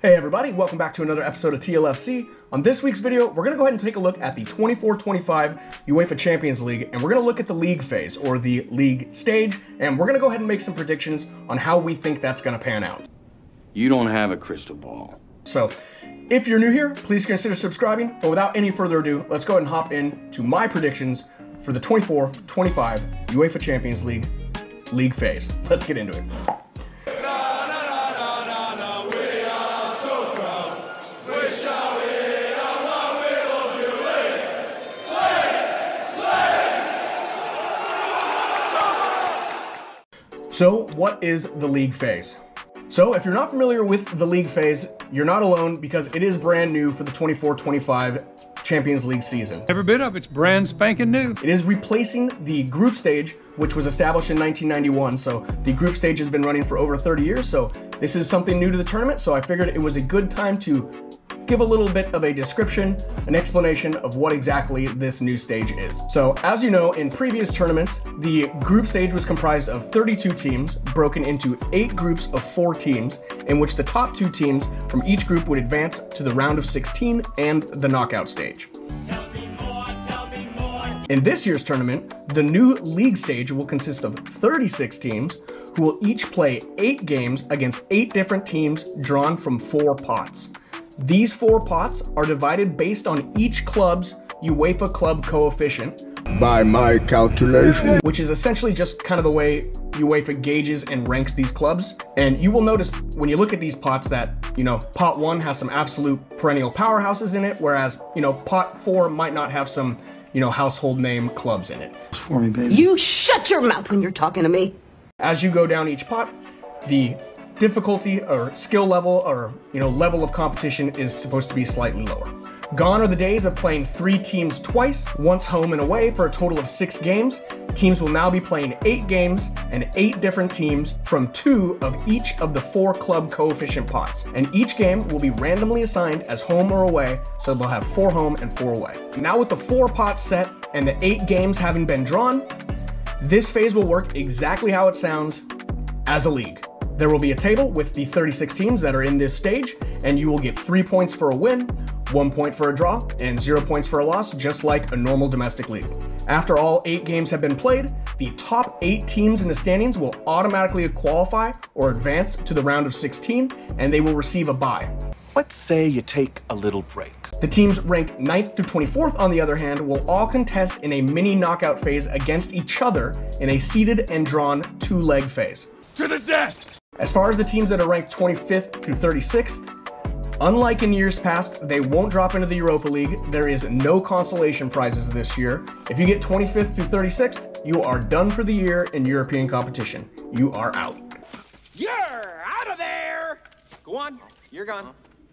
Hey everybody, welcome back to another episode of TLFC. On this week's video, we're going to go ahead and take a look at the 24-25 UEFA Champions League, and we're going to look at the league phase, or the league stage, and we're going to go ahead and make some predictions on how we think that's going to pan out. You don't have a crystal ball. So, if you're new here, please consider subscribing, but without any further ado, let's go ahead and hop into my predictions for the 24-25 UEFA Champions League league phase. Let's get into it. So, what is the league phase? So, if you're not familiar with the league phase, you're not alone because it is brand new for the 24-25 Champions League season. Every bit of it's brand spanking new. It is replacing the group stage, which was established in 1991. So, the group stage has been running for over 30 years. So, this is something new to the tournament. So, I figured it was a good time to give a little bit of a description, an explanation of what exactly this new stage is. So, as you know, in previous tournaments, the group stage was comprised of 32 teams, broken into 8 groups of 4 teams, in which the top 2 teams from each group would advance to the round of 16 and the knockout stage. In this year's tournament, the new league stage will consist of 36 teams who will each play 8 games against 8 different teams drawn from 4 pots. These 4 pots are divided based on each club's UEFA club coefficient. By my calculation. Which is essentially just kind of the way UEFA gauges and ranks these clubs. And you will notice when you look at these pots that, pot 1 has some absolute perennial powerhouses in it, whereas, pot 4 might not have some, household name clubs in it. For me, baby. You shut your mouth when you're talking to me. As you go down each pot, the difficulty or skill level or level of competition is supposed to be slightly lower. Gone are the days of playing 3 teams twice, once home and away for a total of 6 games. Teams will now be playing 8 games and 8 different teams from 2 of each of the 4 club coefficient pots. And each game will be randomly assigned as home or away, so they'll have 4 home and 4 away. Now with the 4 pots set and the 8 games having been drawn, this phase will work exactly how it sounds as a league. There will be a table with the 36 teams that are in this stage, and you will get 3 points for a win, 1 point for a draw, and 0 points for a loss, just like a normal domestic league. After all 8 games have been played, the top 8 teams in the standings will automatically qualify or advance to the round of 16, and they will receive a bye. Let's say you take a little break. The teams ranked 9th through 24th, on the other hand, will all contest in a mini knockout phase against each other in a seeded and drawn 2-leg phase. To the death! As far as the teams that are ranked 25th through 36th, unlike in years past, they won't drop into the Europa League. There is no consolation prizes this year. If you get 25th through 36th, you are done for the year in European competition. You are out. You're out of there! Go on, you're gone.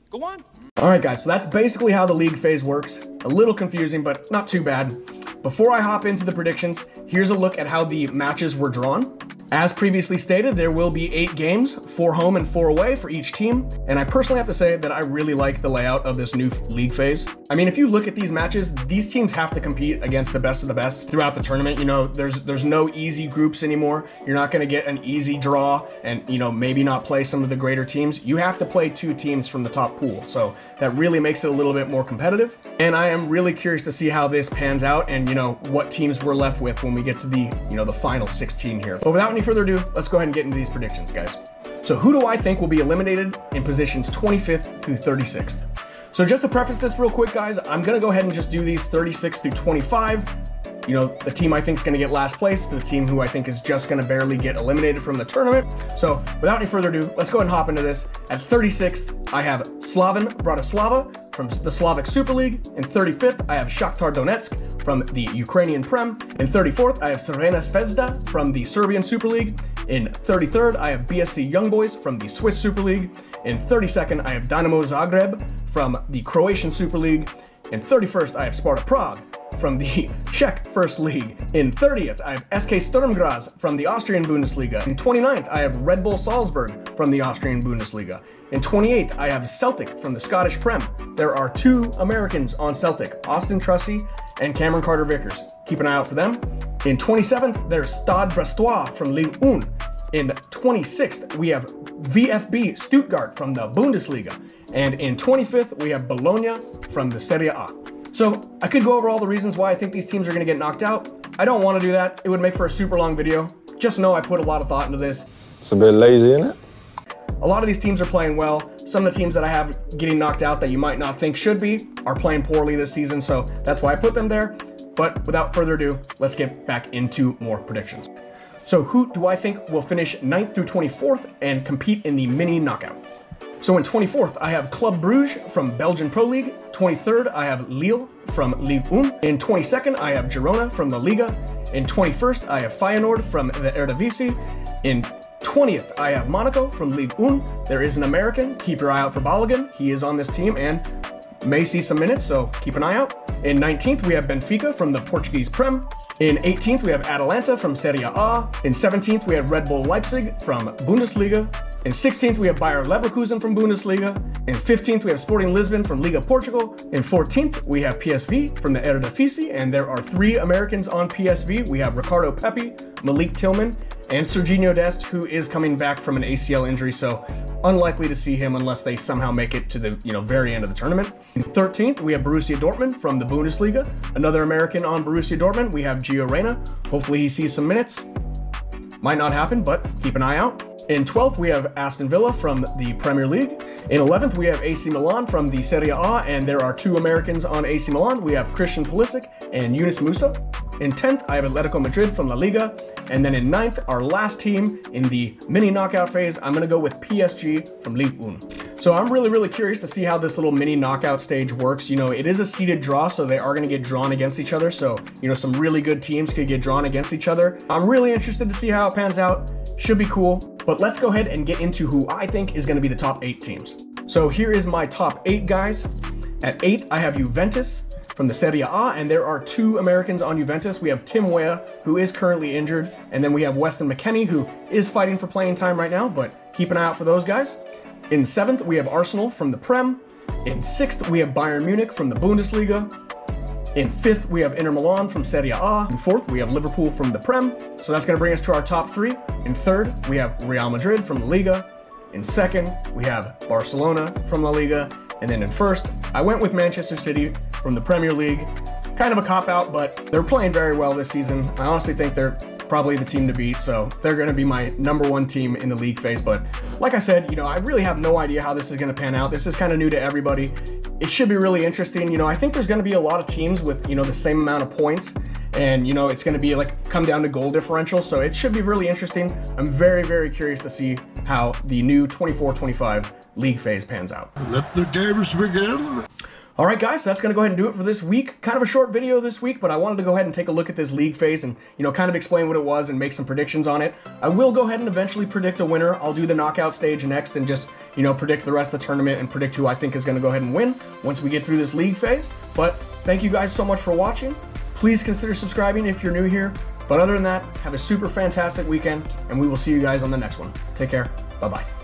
Go on. All right, guys, so that's basically how the league phase works. A little confusing, but not too bad. Before I hop into the predictions, here's a look at how the matches were drawn. As previously stated, there will be 8 games, 4 home and 4 away for each team. And I personally have to say that I really like the layout of this new league phase. I mean, if you look at these matches, these teams have to compete against the best of the best throughout the tournament. There's no easy groups anymore. You're not going to get an easy draw and, maybe not play some of the greater teams. You have to play 2 teams from the top pool. So that really makes it a little bit more competitive. And I am really curious to see how this pans out and, what teams we're left with when we get to the, the final 16 here. But without any further ado, let's go ahead and get into these predictions, guys. So who do I think will be eliminated in positions 25th through 36th? So just to preface this real quick, guys, I'm going to go ahead and just do these 36 through 25. The team I think is going to get last place to the team who I think is just going to barely get eliminated from the tournament. So without any further ado, let's go ahead and hop into this. At 36th, I have Slaven Bratislava from the Slavic Super League. In 35th, I have Shakhtar Donetsk from the Ukrainian Prem. In 34th, I have Crvena Zvezda from the Serbian Super League. In 33rd, I have BSC Young Boys from the Swiss Super League. In 32nd, I have Dinamo Zagreb from the Croatian Super League. In 31st, I have Sparta Prague from the Czech First League. In 30th, I have SK Sturm Graz from the Austrian Bundesliga. In 29th, I have Red Bull Salzburg from the Austrian Bundesliga. In 28th, I have Celtic from the Scottish Prem. There are 2 Americans on Celtic, Austin Trussy and Cameron Carter-Vickers. Keep an eye out for them. In 27th, there's Stade Brestois from Ligue 1. In 26th, we have VfB Stuttgart from the Bundesliga. And in 25th, we have Bologna from the Serie A. So I could go over all the reasons why I think these teams are going to get knocked out. I don't want to do that. It would make for a super long video. Just know I put a lot of thought into this. It's a bit lazy, isn't it? A lot of these teams are playing well. Some of the teams that I have getting knocked out that you might not think should be are playing poorly this season, so that's why I put them there. But without further ado, let's get back into more predictions. So who do I think will finish 9th through 24th and compete in the mini knockout? So in 24th, I have Club Bruges from Belgian Pro League. 23rd, I have Lille from Ligue 1. In 22nd, I have Girona from La Liga. In 21st, I have Feyenoord from the Eredivisie. In 20th, I have Monaco from Ligue 1. There is an American. Keep your eye out for Balogun. He is on this team and may see some minutes, so keep an eye out. In 19th, we have Benfica from the Portuguese Prem. In 18th, we have Atalanta from Serie A. In 17th, we have Red Bull Leipzig from Bundesliga. In 16th, we have Bayer Leverkusen from Bundesliga. In 15th, we have Sporting Lisbon from Liga Portugal. In 14th, we have PSV from the Eredivisie, and there are 3 Americans on PSV. We have Ricardo Pepi, Malik Tillman, and Serginho Dest, who is coming back from an ACL injury, so unlikely to see him unless they somehow make it to the very end of the tournament. In 13th, we have Borussia Dortmund from the Bundesliga. Another American on Borussia Dortmund, we have Gio Reyna. Hopefully he sees some minutes. Might not happen, but keep an eye out. In 12th, we have Aston Villa from the Premier League. In 11th, we have AC Milan from the Serie A, and there are 2 Americans on AC Milan. We have Christian Pulisic and Yunus Musa. In 10th, I have Atletico Madrid from La Liga. And then in 9th, our last team in the mini knockout phase, I'm going to go with PSG from Ligue 1. So I'm really curious to see how this little mini knockout stage works. It is a seeded draw, so they are going to get drawn against each other. So, some really good teams could get drawn against each other. I'm really interested to see how it pans out. Should be cool. But let's go ahead and get into who I think is going to be the top 8 teams. So here is my top 8 guys. At 8th, I have Juventus from the Serie A, and there are 2 Americans on Juventus. We have Tim Weah, who is currently injured, and then we have Weston McKennie, who is fighting for playing time right now, but keep an eye out for those guys. In 7th, we have Arsenal from the Prem. In 6th, we have Bayern Munich from the Bundesliga. In 5th, we have Inter Milan from Serie A. In 4th, we have Liverpool from the Prem. So that's going to bring us to our top 3. In 3rd, we have Real Madrid from La Liga. In 2nd, we have Barcelona from La Liga. And then in 1st, I went with Manchester City from the Premier League. Kind of a cop-out, but they're playing very well this season. I honestly think they're probably the team to beat, so they're going to be my #1 team in the league phase. But like I said, I really have no idea how this is going to pan out. This is kind of new to everybody. It should be really interesting. I think there's going to be a lot of teams with, the same amount of points, and, it's going to be come down to goal differential, so it should be really interesting. I'm very curious to see how the new 24-25 league phase pans out. Let the games begin. All right, guys, so that's going to go ahead and do it for this week. Kind of a short video this week, but I wanted to go ahead and take a look at this league phase and, kind of explain what it was and make some predictions on it. I will go ahead and eventually predict a winner. I'll do the knockout stage next and just, predict the rest of the tournament and predict who I think is going to go ahead and win once we get through this league phase. But thank you guys so much for watching. Please consider subscribing if you're new here. But other than that, have a super fantastic weekend, and we will see you guys on the next one. Take care. Bye-bye.